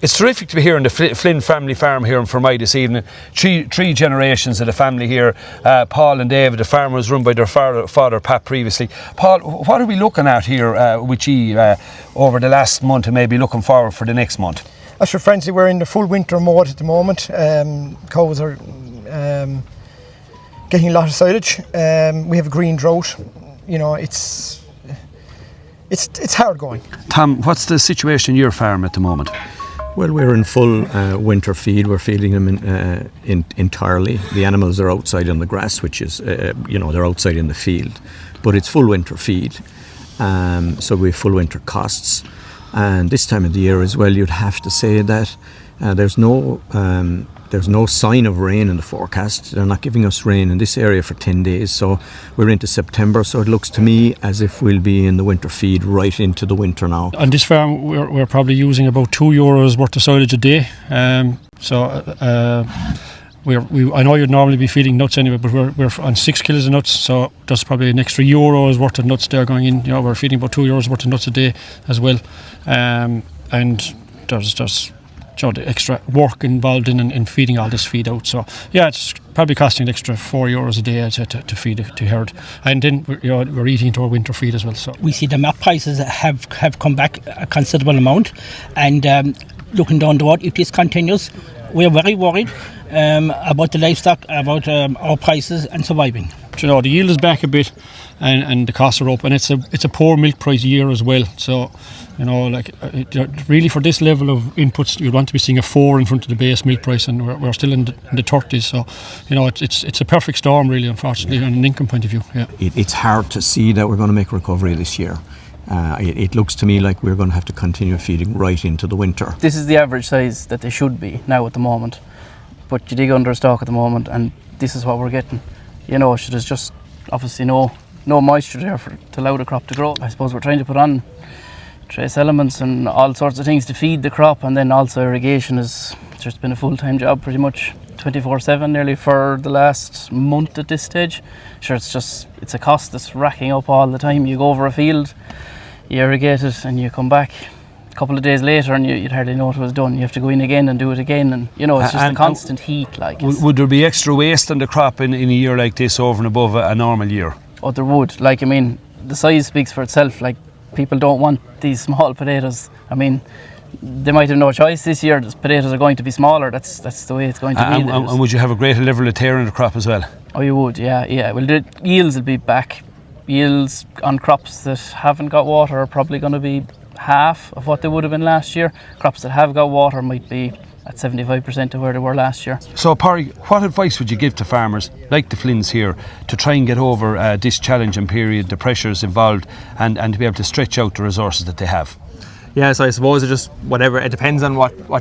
It's terrific to be here on the Flynn family farm here in Fermoy this evening. Three generations of the family here. Paul and David, the farm was run by their father Pat previously. Paul, what are we looking at here with you over the last month and maybe looking forward for the next month? Sure, Francie, we're in the full winter mode at the moment. Cows are getting a lot of silage. We have a green drought. You know, it's hard going. Tom, what's the situation in your farm at the moment? Well, we're in full winter feed. We're feeding them entirely. The animals are outside on the grass, which is, they're outside in the field. But it's full winter feed, so we have full winter costs. And this time of the year as well, you'd have to say that there's no sign of rain in the forecast. They're not giving us rain in this area for 10 days. So we're into September. So it looks to me as if we'll be in the winter feed right into the winter now. On this farm, we're probably using about €2 worth of silage a day. I know you'd normally be feeding nuts anyway, but we're on 6 kilos of nuts, so there's probably an extra €1 worth of nuts there going in. You know, we're feeding about €2 worth of nuts a day as well, and there's the extra work involved in feeding all this feed out. So yeah, it's probably costing an extra €4 a day to feed the herd, and then we're eating into our winter feed as well. So we see the milk prices have come back a considerable amount, and looking down the road, if this continues, we're very worried about the livestock, about our prices and surviving. You know, the yield is back a bit, and the costs are up, and it's a poor milk price year as well. So, you know, really for this level of inputs, you'd want to be seeing a 4 in front of the base milk price, and we're still in the 30s. So, you know, it's a perfect storm, really, unfortunately, on an income point of view. Yeah, it's hard to see that we're going to make a recovery this year. It looks to me like we're going to have to continue feeding right into the winter. This is the average size that they should be now at the moment, but you dig under a stock at the moment, and this is what we're getting. You know, there's just obviously no moisture there to allow the crop to grow. I suppose we're trying to put on trace elements and all sorts of things to feed the crop, and then also irrigation has just been a full-time job pretty much 24/7 nearly for the last month at this stage. Sure, it's a cost that's racking up all the time. You go over a field, you irrigate it, and you come back a couple of days later and you'd hardly know it was done. You have to go in again and do it again, and you know, it's just a constant heat. Would there be extra waste on the crop in a year like this over and above a normal year? Oh, there would. I mean, the size speaks for itself. People don't want these small potatoes. I mean, they might have no choice this year. The potatoes are going to be smaller. That's the way it's going to be. And would you have a greater level of tear in the crop as well? Oh, you would, yeah. Well, the yields will be back. Yields on crops that haven't got water are probably going to be half of what they would have been last year. Crops that have got water might be at 75% of where they were last year. So, Parry, what advice would you give to farmers like the Flynns here to try and get over this challenging period, the pressures involved, and to be able to stretch out the resources that they have? Yeah, so I suppose it just whatever, it depends on what way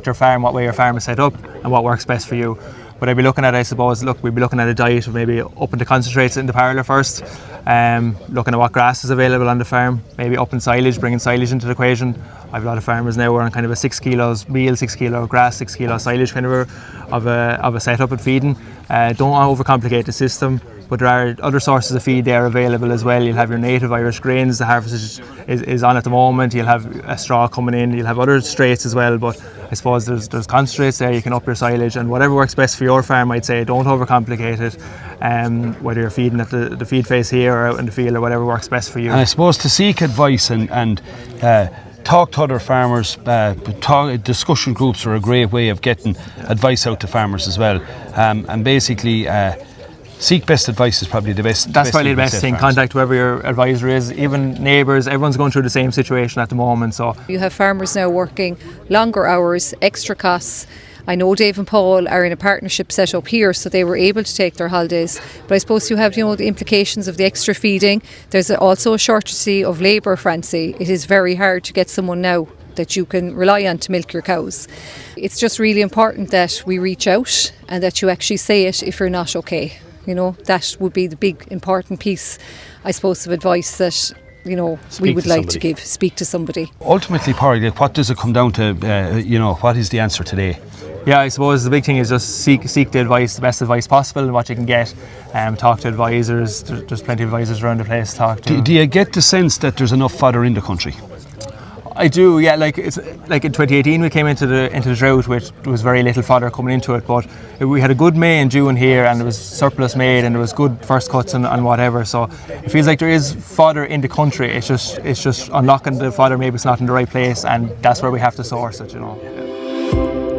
your farm is set up and what works best for you. What I'd be looking at, I suppose, we'd be looking at a diet of maybe upping the concentrates in the parlour first, looking at what grass is available on the farm, maybe upping silage, bringing silage into the equation. I have a lot of farmers now who are on kind of a 6 kilos meal, 6 kilo grass, 6 kilo silage kind of a setup and feeding. Don't overcomplicate the system, but there are other sources of feed there available as well. You'll have your native Irish grains, the harvest is on at the moment. You'll have a straw coming in, you'll have other straights as well, but I suppose there's concentrates there. You can up your silage, and whatever works best for your farm, I'd say don't overcomplicate it, whether you're feeding at the feed face here or out in the field, or whatever works best for you. And I suppose to seek advice and talk to other farmers, discussion groups are a great way of getting advice out to farmers as well, and basically seek best advice is probably the best. That's probably the best thing. Contact whoever your advisor is, even neighbours. Everyone's going through the same situation at the moment. So you have farmers now working longer hours, extra costs. I know Dave and Paul are in a partnership set up here, so they were able to take their holidays. But I suppose you have, the implications of the extra feeding. There's also a shortage of labour, Francie. It is very hard to get someone now that you can rely on to milk your cows. It's just really important that we reach out and that you actually say it if you're not okay. That would be the big important piece, I suppose, of advice that we would like to speak to somebody. Ultimately, Parry, what does it come down to? What is the answer today? Yeah, I suppose the big thing is just seek the advice, the best advice possible, and what you can get. Talk to advisors. There's plenty of advisors around the place to talk to. Do you get the sense that there's enough fodder in the country? I do, yeah. Like it's like in 2018 we came into the drought with was very little fodder coming into it, but we had a good May and June here, and there was surplus made, and there was good first cuts and whatever. So it feels like there is fodder in the country. It's just unlocking the fodder. Maybe it's not in the right place, and that's where we have to source it. You know.